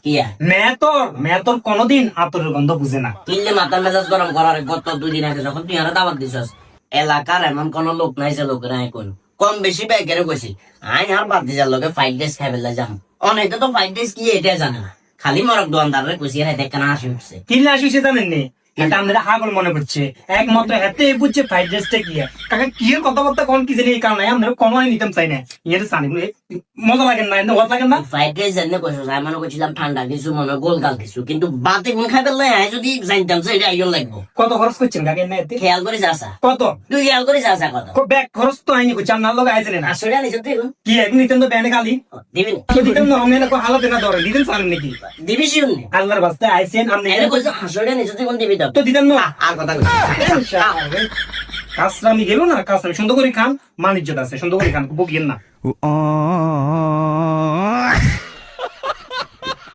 কিয়া মেতর কোনদিন আতরের গন্ধ বুঝে না। কিনলে মাথার মেজাজ গরম করার গত 2 দিন আগে যখন তুই আর দাওয়াত দিছস, এলাকার এমন কোন লোক নাই যে লোকের আয় কোন কম বেশি ব্যাগেরে কইছি আই আর বাদ দিজার লোকে 5 ডেজ খাইবেলা যাম। অনেকে তো 5 ডেজ কি এটা জানে না, খালি মরক দোয়ানদারে কইছি রে দেখ না আসি উঠছে। কিনলে আসি সে জানেন নি, এটা আমাদের হাগল মনে করছে একমাত্র হাতে বুঝছে ফ্রাইড রাইসটা কি কাকা কি এর কথাবার্তা কোন কি জানি এই কারণে আমরা কোনো নিতাম চাই না। ইয়ে জানি মজা লাগে না, ওয়াজ লাগে না। ফ্রাইড রাইস জানে কইছস, আমি মনে করছিলাম ঠান্ডা কিছু মনে গোলগাল কিছু, কিন্তু বাতে কোন খাইবেলা আই যদি জানতাম যে এটা আইও লাগবো। কত খরচ করছেন কাকে না এতে? খেয়াল করিস আসা কত তুই খেয়াল করিস আসা কত ব্যাগ খরচ তো আইনি করছে আপনার লোক আইছিলেন না। আসলে নিছ তুই কি এক নিতেন তো ব্যানে খালি দিবি না? দিতেন না আমি না হালতে না ধরে দিতেন সারেন নাকি দিবি শিউন নি আল্লাহর বাস্তে আইছেন আপনি এনে কইছ আসলে নিছ তুই কোন দিবি তো দিতেন না। আর কথা কইছ কাসরামি গেল না, কাসরামি সুন্দর করে খান, মানিজ্যত আছে সুন্দর করে খান, বকিয়েন না।